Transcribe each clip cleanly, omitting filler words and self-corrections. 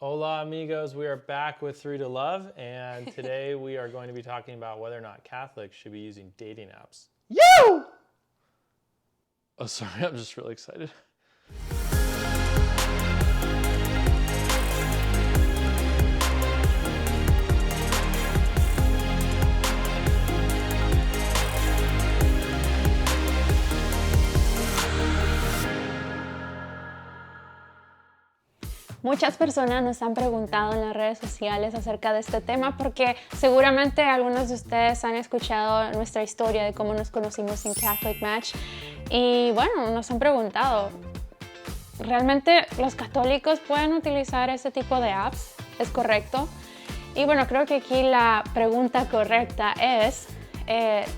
Hola amigos, we are back with 3 to Love, and today we are going to be talking about whether or not Catholics should be using dating apps. You! Oh, sorry, I'm just really excited. Muchas personas nos han preguntado en las redes sociales acerca de este tema porque seguramente algunos de ustedes han escuchado nuestra historia de cómo nos conocimos en Catholic Match y bueno, nos han preguntado, ¿realmente los católicos pueden utilizar este tipo de apps? ¿Es correcto? Y bueno, creo que aquí la pregunta correcta es,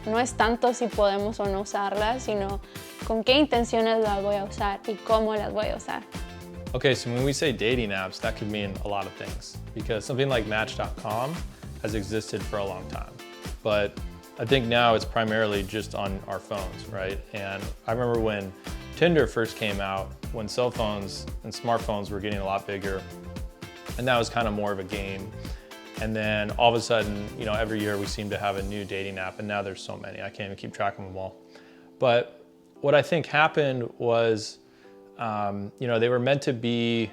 no es tanto si podemos o no usarlas, sino con qué intenciones las voy a usar y cómo las voy a usar. Okay, so when we say dating apps, that could mean a lot of things because something like Match.com has existed for a long time. But I think now it's primarily just on our phones, right? And I remember when Tinder first came out, when cell phones and smartphones were getting a lot bigger, and that was kind of more of a game. And then all of a sudden, you know, every year we seem to have a new dating app, and now there's so many, I can't even keep track of them all. But what I think happened was, you know, they were meant to be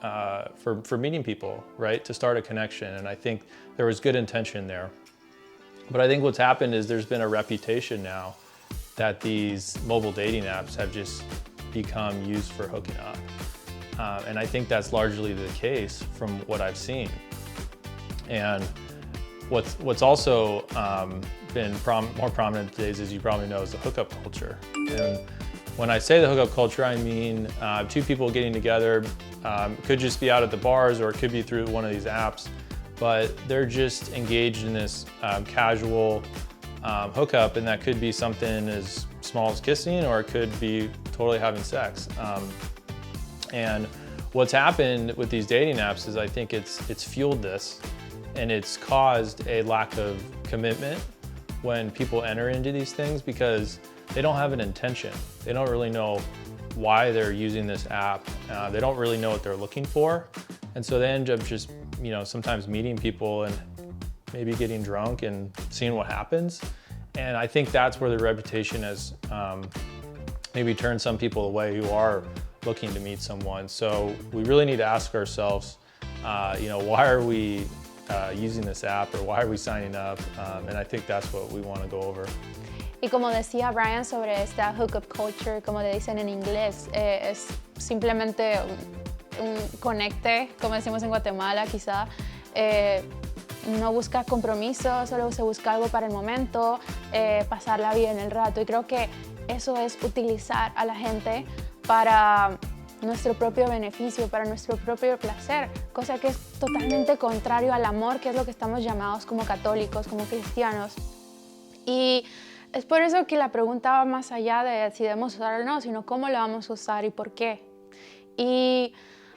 for meeting people, right? To start a connection. And I think there was good intention there. But I think what's happened is there's been a reputation now that these mobile dating apps have just become used for hooking up. And I think that's largely the case from what I've seen. And what's also been more prominent these days, as you probably know, is the hookup culture. And when I say the hookup culture, I mean two people getting together. Could just be out at the bars or it could be through one of these apps, but they're just engaged in this casual hookup, and that could be something as small as kissing or it could be totally having sex. And what's happened with these dating apps is I think it's fueled this, and it's caused a lack of commitment when people enter into these things because they don't have an intention. They don't really know why they're using this app. They don't really know what they're looking for. And so they end up just, you know, sometimes meeting people and maybe getting drunk and seeing what happens. And I think that's where the reputation has maybe turned some people away who are looking to meet someone. So we really need to ask ourselves, you know, why are we using this app or why are we signing up? And I think that's what we want to go over. Y como decía Brian sobre esta hookup culture, como le dicen en inglés, es simplemente un conecte, como decimos en Guatemala quizá. No busca compromiso, solo se busca algo para el momento, pasarla bien el rato. Y creo que eso es utilizar a la gente para nuestro propio beneficio, para nuestro propio placer, cosa que es totalmente contrario al amor, que es lo que estamos llamados como católicos, como cristianos. Y es por eso que la pregunta va más allá de si debemos usar o no, sino cómo la vamos a usar y por qué. Y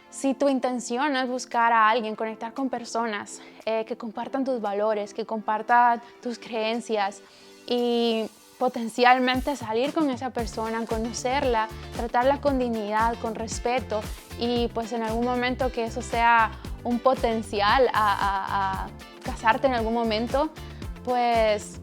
si tu intención es buscar a alguien, conectar con personas que compartan tus valores, que compartan tus creencias y potencialmente salir con esa persona, conocerla, tratarla con dignidad, con respeto y pues en algún momento que eso sea un potencial a casarte en algún momento, pues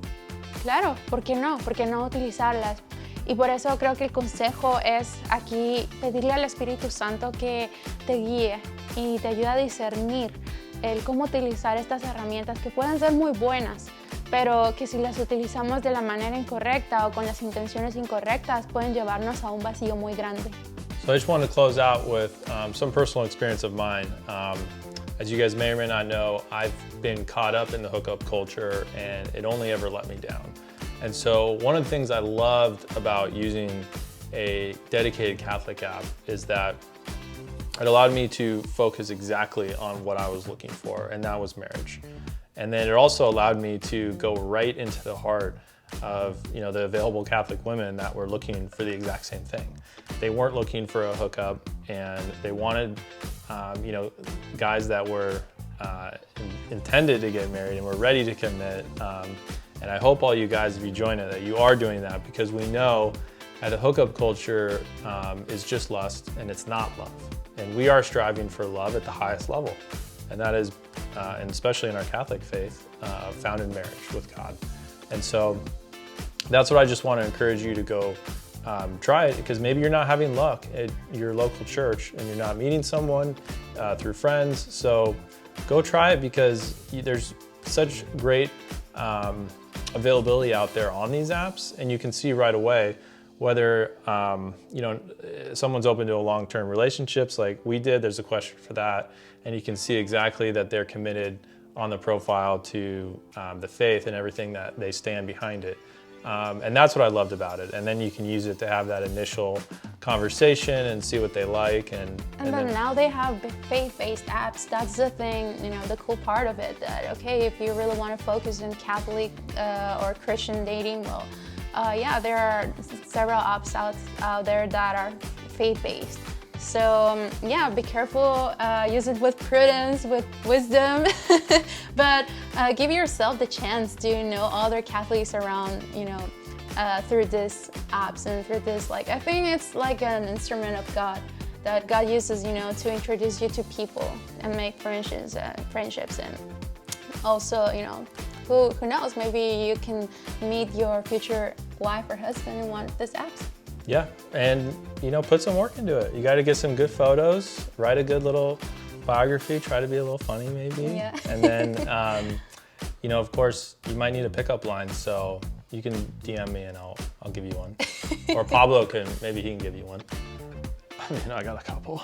claro, ¿por qué no? ¿Por qué no utilizarlas? Y por eso creo que el consejo es aquí pedirle al Espíritu Santo que te guíe y te ayude a discernir el cómo utilizar estas herramientas que pueden ser muy buenas, pero que si las utilizamos de la manera incorrecta o con las intenciones incorrectas pueden llevarnos a un vacío muy grande. So I just want to close out with some personal experience of mine. As you guys may or may not know, I've been caught up in the hookup culture and it only ever let me down. And so one of the things I loved about using a dedicated Catholic app is that it allowed me to focus exactly on what I was looking for, and that was marriage. And then it also allowed me to go right into the heart of, you know, the available Catholic women that were looking for the exact same thing. They weren't looking for a hookup, and they wanted, you know, guys that were intended to get married and were ready to commit. And I hope all you guys, if you join it, that you are doing that, because we know that the hookup culture is just lust and it's not love. And we are striving for love at the highest level. And that is, and especially in our Catholic faith, found in marriage with God. And so that's what I just want to encourage you to go try it, because maybe you're not having luck at your local church and you're not meeting someone through friends. So go try it, because there's such great availability out there on these apps, and you can see right away whether someone's open to a long-term relationships like we did. There's a question for that, and you can see exactly that they're committed on the profile to the faith and everything that they stand behind it. And that's what I loved about it. And then you can use it to have that initial conversation and see what they like. And then now they have faith-based apps. That's the thing, the cool part of it, that, okay, if you really want to focus on Catholic or Christian dating, well, yeah, there are several apps out there that are faith-based. So yeah, be careful, use it with prudence, with wisdom, but give yourself the chance to know other Catholics around, through these apps and through this, I think it's like an instrument of God that God uses, to introduce you to people and make friendships, and also, who knows, maybe you can meet your future wife or husband in one of these apps. Yeah, and put some work into it. You got to get some good photos, write a good little biography, try to be a little funny maybe. Yeah. And then, of course, you might need a pickup line, so you can DM me and I'll give you one. Or Pablo maybe he can give you one. I got a couple.